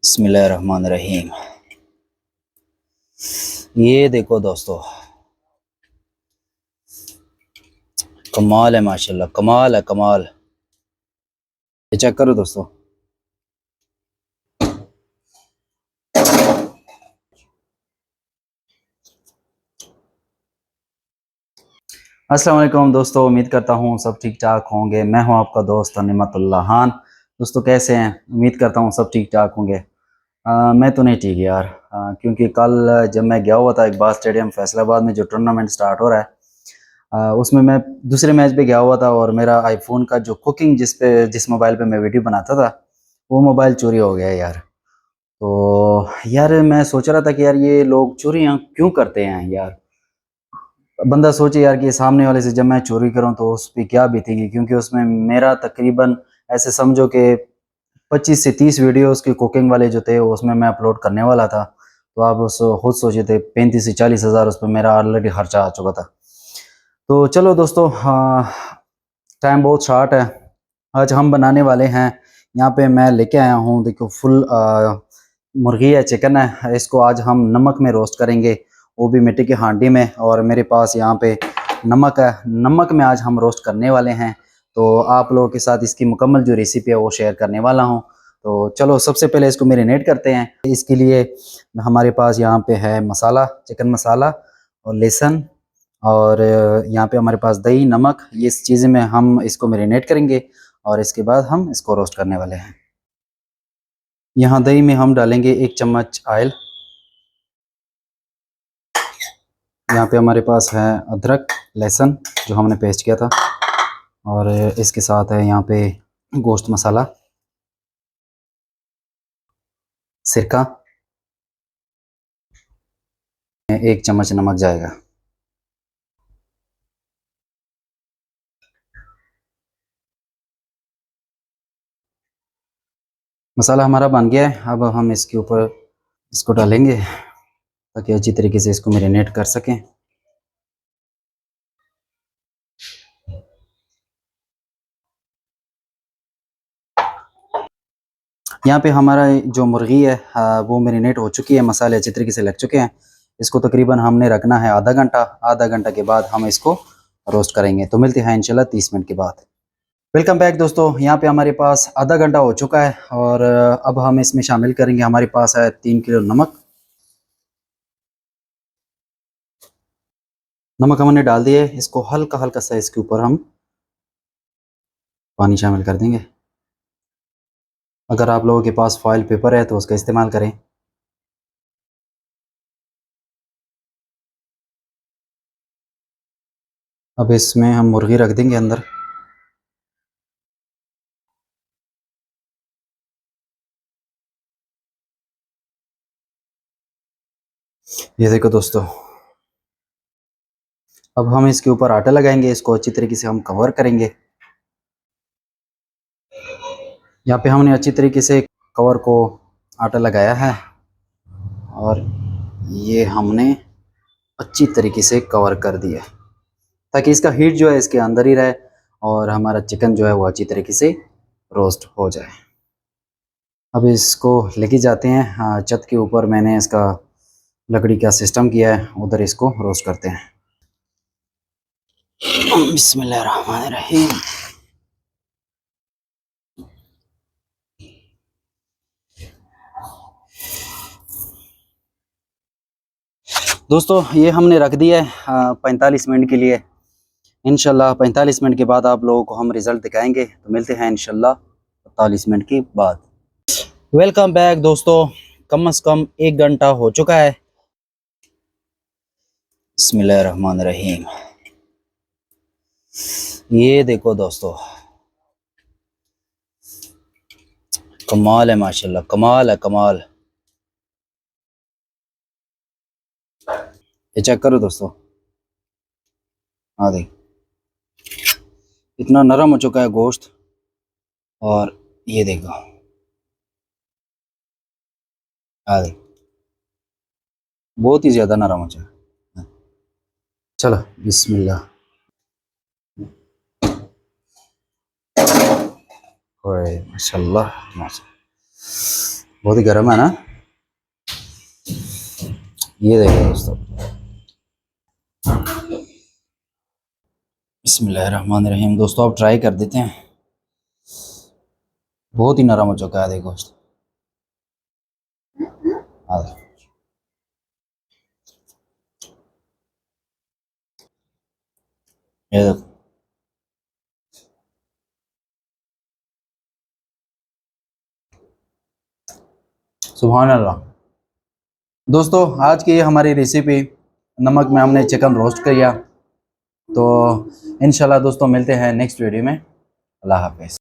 बिस्मिल्लाहिर्रहमानिर्रहीम। ये देखो दोस्तों, कमाल है माशाल्लाह, कमाल है कमाल। ये चेक करो दोस्तों। अस्सलाम वालेकुम दोस्तों, उम्मीद करता हूँ सब ठीक ठाक होंगे। मैं हूँ आपका दोस्त निमतुल्लाह खान। दोस्तों कैसे हैं? उम्मीद करता हूँ सब ठीक ठाक होंगे। मैं तो नहीं ठीक यार, क्योंकि कल जब मैं गया हुआ था इकबाल स्टेडियम फैसलाबाद में जो टूर्नामेंट स्टार्ट हो रहा है, उसमें मैं दूसरे मैच पे गया हुआ था और मेरा आईफोन का जो कुकिंग जिस मोबाइल पे मैं वीडियो बनाता था, वो मोबाइल चोरी हो गया यार। तो यार मैं सोच रहा था कि यार ये लोग चोरियां क्यों करते हैं यार। बंदा सोचे यार कि सामने वाले से जब मैं चोरी करूं तो उस पर क्या बीतेगी, क्योंकि उसमें मेरा तकरीबन ऐसे समझो कि 25 से 30 वीडियो उसके कुकिंग वाले जो थे उसमें मैं अपलोड करने वाला था। तो आप उस खुद सोचे थे 35 से 40 हज़ार उस पर मेरा ऑलरेडी खर्चा आ चुका था। तो चलो दोस्तों, हाँ, टाइम बहुत शॉर्ट है। आज हम बनाने वाले हैं, यहाँ पे मैं लेके आया हूँ, देखो फुल मुर्गी है, चिकन है। इसको आज हम नमक में रोस्ट करेंगे, वो भी मिट्टी की हांडी में। और मेरे पास यहाँ पे नमक है, नमक में आज हम रोस्ट करने वाले हैं। तो आप लोगों के साथ इसकी मुकम्मल जो रेसिपी है वो शेयर करने वाला हूँ। तो चलो सबसे पहले इसको मैरिनेट करते हैं। इसके लिए हमारे पास यहाँ पे है मसाला, चिकन मसाला और लहसुन, और यहाँ पे हमारे पास दही, नमक, ये चीज़ें में हम इसको मैरिनेट करेंगे और इसके बाद हम इसको रोस्ट करने वाले हैं। यहाँ दही में हम डालेंगे 1 चम्मच ऑयल। यहाँ पे हमारे पास है अदरक, लहसुन जो हमने पेस्ट किया था, और इसके साथ है यहाँ पे गोश्त मसाला, सिरका, 1 चम्मच नमक जाएगा। मसाला हमारा बन गया है, अब हम इसके ऊपर इसको डालेंगे ताकि अच्छी तरीके से इसको मैरिनेट कर सकें। यहाँ पे हमारा जो मुर्गी है, वो मैरिनेट हो चुकी है, मसाले अच्छी तरीके से लग चुके हैं। इसको तकरीबन हमने रखना है आधा घंटा। आधा घंटा के बाद हम इसको रोस्ट करेंगे। तो मिलते हैं इंशाल्लाह 30 मिनट के बाद। वेलकम बैक दोस्तों, यहाँ पे हमारे पास आधा घंटा हो चुका है और अब हम इसमें शामिल करेंगे, हमारे पास है 3 किलो नमक। नमक हमने डाल दिए, इसको हल्का हल्का सा इसके ऊपर हम पानी शामिल कर देंगे। अगर आप लोगों के पास फॉइल पेपर है तो उसका इस्तेमाल करें। अब इसमें हम मुर्गी रख देंगे अंदर। ये देखो दोस्तों, अब हम इसके ऊपर आटा लगाएंगे, इसको अच्छी तरीके से हम कवर करेंगे। यहाँ पे हमने अच्छी तरीके से कवर को आटा लगाया है और ये हमने अच्छी तरीके से कवर कर दिया ताकि इसका हीट जो है इसके अंदर ही रहे और हमारा चिकन जो है वो अच्छी तरीके से रोस्ट हो जाए। अब इसको लेके जाते हैं, हाँ, छत के ऊपर मैंने इसका लकड़ी का सिस्टम किया है, उधर इसको रोस्ट करते हैं। बिस्मिल्लाहिर्रहमानिर्रहीम। दोस्तों ये हमने रख दिया है 45 मिनट के लिए। इंशाल्लाह 45 मिनट के बाद आप लोगों को हम रिज़ल्ट दिखाएंगे। तो मिलते हैं इंशाल्लाह 45 मिनट के बाद। वेलकम बैक दोस्तों, कम से कम 1 घंटा हो चुका है। बिस्मिल्लाहिर्रहमानिर्रहीम। ये देखो दोस्तों, कमाल है माशाल्लाह, कमाल है कमाल। ये चेक करो दोस्तों, हाँ देख, इतना नरम हो चुका है गोश्त। और ये देखो, हाँ देख, बहुत ही ज़्यादा नरम हो चुका है। चलो बिस्मिल्लाह। ओए माशाल्लाह माशाल्लाह। बहुत ही गर्म है ना। ये देखो दोस्तों, बिस्मिल्लाहिर्रहमानिर्रहीम। दोस्तों आप ट्राई कर देते हैं, बहुत ही नरम हो चुका है देखो। हाँ, ये देखो, सुभान अल्लाह। दोस्तों आज की हमारी रेसिपी, नमक में हमने चिकन रोस्ट किया। तो इंशाल्लाह दोस्तों मिलते हैं नेक्स्ट वीडियो में। अल्लाह हाफ़िज़।